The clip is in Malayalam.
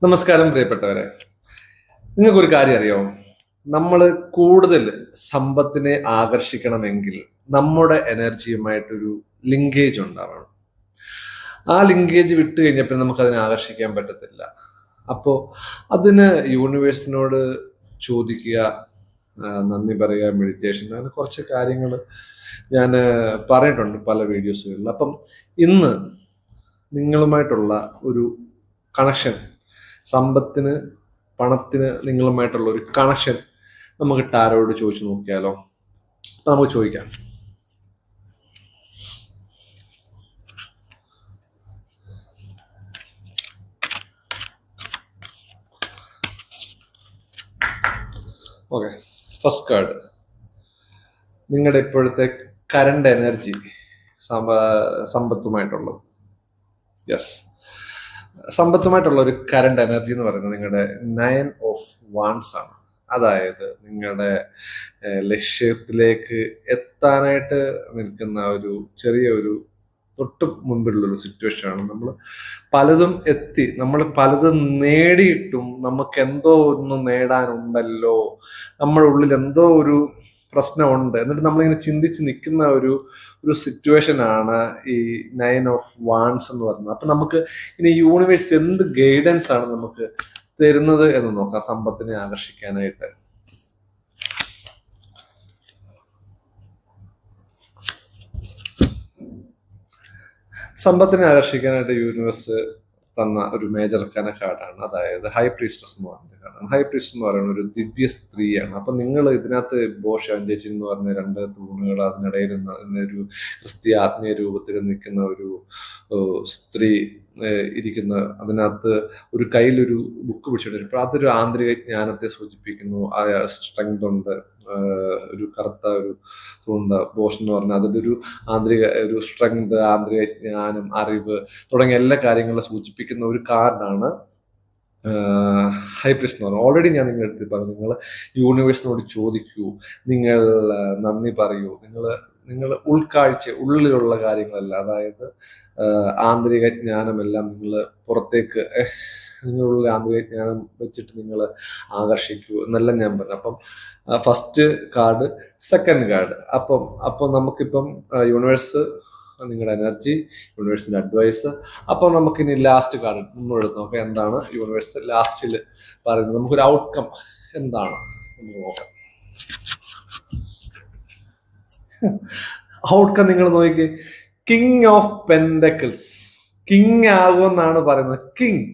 നമസ്കാരം പ്രിയപ്പെട്ടവരെ. നിങ്ങൾക്കൊരു കാര്യം അറിയാമോ? നമ്മൾ കൂടുതൽ സമ്പത്തിനെ ആകർഷിക്കണമെങ്കിൽ നമ്മുടെ എനർജിയുമായിട്ടൊരു ലിങ്കേജ് ഉണ്ടാവണം. ആ ലിങ്കേജ് വിട്ട് കഴിഞ്ഞപ്പോൾ നമുക്ക് അതിനെ ആകർഷിക്കാൻ പറ്റത്തില്ല. അപ്പോൾ അതിന് യൂണിവേഴ്സിനോട് ചോദിക്കുക, നന്ദി പറയുക, മെഡിറ്റേഷൻ, അങ്ങനെ കുറച്ച് കാര്യങ്ങൾ ഞാൻ പറഞ്ഞിട്ടുണ്ട് പല വീഡിയോസുകളിൽ. അപ്പം ഇന്ന് നിങ്ങളുമായിട്ടുള്ള ഒരു കണക്ഷൻ, സമ്പത്തിന്, പണത്തിന് നിങ്ങളുമായിട്ടുള്ള ഒരു കണക്ഷൻ നമുക്ക് ടാരോട് ചോദിച്ചു നോക്കിയാലോ? അപ്പൊ നമുക്ക് ചോദിക്കാം. ഓക്കെ, ഫസ്റ്റ് കാർഡ് നിങ്ങളുടെ ഇപ്പോഴത്തെ കറണ്ട് എനർജി സമ്പത്തുമായിട്ടുള്ളത്. യെസ്, സമ്പത്തുമായിട്ടുള്ള ഒരു കറണ്ട് എനർജി എന്ന് പറയുന്നത് നിങ്ങളുടെ 9 ഓഫ് വാൺസ് ആണ്. അതായത് നിങ്ങളുടെ ലക്ഷ്യത്തിലേക്ക് എത്താനായിട്ട് നിൽക്കുന്ന ഒരു ചെറിയ തൊട്ട് മുൻപിലുള്ള ഒരു സിറ്റുവേഷൻ ആണ്. നമ്മൾ പലതും എത്തി, നമ്മൾ പലതും നേടിയിട്ടും നമുക്ക് എന്തോ ഒന്ന് നേടാനുണ്ടല്ലോ, നമ്മുടെ ഉള്ളിൽ എന്തോ ഒരു പ്രശ്നമുണ്ട്, എന്നിട്ട് നമ്മളിങ്ങനെ ചിന്തിച്ച് നിൽക്കുന്ന ഒരു സിറ്റുവേഷൻ ആണ് ഈ 9 ഓഫ് വാൺസ് എന്ന് പറയുന്നത്. അപ്പൊ നമുക്ക് ഇനി യൂണിവേഴ്സ് എന്ത് ഗൈഡൻസ് ആണ് നമുക്ക് തരുന്നത് എന്ന് നോക്കാം സമ്പത്തിനെ ആകർഷിക്കാനായിട്ട്. സമ്പത്തിനെ ആകർഷിക്കാനായിട്ട് യൂണിവേഴ്സ് തന്ന ഒരു മേജർ കാർഡാണ്, അതായത് ഹൈ പ്രീസ്റ്റസ് എന്ന് പറയുന്ന കാർഡാണ്. ഹൈ പ്രീസ്റ്റ് എന്ന് പറയുന്ന ഒരു ദിവ്യ സ്ത്രീയാണ്. അപ്പൊ നിങ്ങൾ ഇതിനകത്ത് ബോഷ് ചേച്ചി എന്ന് പറഞ്ഞ രണ്ട് തൂണുകൾ, അതിനിടയിൽ ഒരു ക്രിസ്തീയ ആത്മീയ രൂപത്തിൽ നിൽക്കുന്ന ഒരു സ്ത്രീ ഇരിക്കുന്ന, അതിനകത്ത് ഒരു കയ്യിലൊരു ബുക്ക് പിടിച്ചിട്ട് അതൊരു ആന്തരിക ജ്ഞാനത്തെ സൂചിപ്പിക്കുന്നു. ആ സ്ട്രെങ്ത് ഉണ്ട്, ഒരു കറുത്ത ഒരു തൂണ്ട ബോഷ് എന്ന് പറഞ്ഞാൽ അതിലൊരു ആന്തരിക ഒരു സ്ട്രെങ്ത്, ആന്തരിക ജ്ഞാനം, അറിവ് തുടങ്ങിയ എല്ലാ കാര്യങ്ങളും സൂചിപ്പിക്കുന്ന ഒരു കാർഡാണ് ഹൈ പ്രീസ്റ്റ് എന്ന് പറയുന്നത്. ഓൾറെഡി ഞാൻ നിങ്ങളുടെ അടുത്ത് പറഞ്ഞു, നിങ്ങൾ യൂണിവേഴ്സിനോട് ചോദിക്കൂ, നിങ്ങൾ നന്ദി പറയൂ, നിങ്ങൾ ഉൾക്കാഴ്ച, ഉള്ളിലുള്ള കാര്യങ്ങളല്ല, അതായത് ആന്തരിക ജ്ഞാനമെല്ലാം നിങ്ങൾ പുറത്തേക്ക്, നിങ്ങളുള്ള ആന്തരിക ജ്ഞാനം വെച്ചിട്ട് നിങ്ങൾ ആകർഷിക്കൂ എന്നെല്ലാം ഞാൻ പറഞ്ഞു. അപ്പം ഫസ്റ്റ് കാർഡ്, സെക്കൻഡ് കാർഡ്. അപ്പം നമുക്കിപ്പം യൂണിവേഴ്സ്, നിങ്ങളുടെ എനർജി, യൂണിവേഴ്സിന്റെ അഡ്വൈസ്. അപ്പം നമുക്കിനി ലാസ്റ്റ് കാർഡ് നമ്മളെടുത്ത് നോക്കാം, എന്താണ് യൂണിവേഴ്സ് ലാസ്റ്റിൽ പറയുന്നത്, നമുക്കൊരു ഔട്ട്കം എന്താണ് നമുക്ക് നോക്കാം. ഔട്ട്കം നിങ്ങൾ നോക്കി, കിങ് ഓഫ് പെൻഡക്കിൾസ്. കിങ് ആകുമെന്നാണ് പറയുന്നത്. കിങ്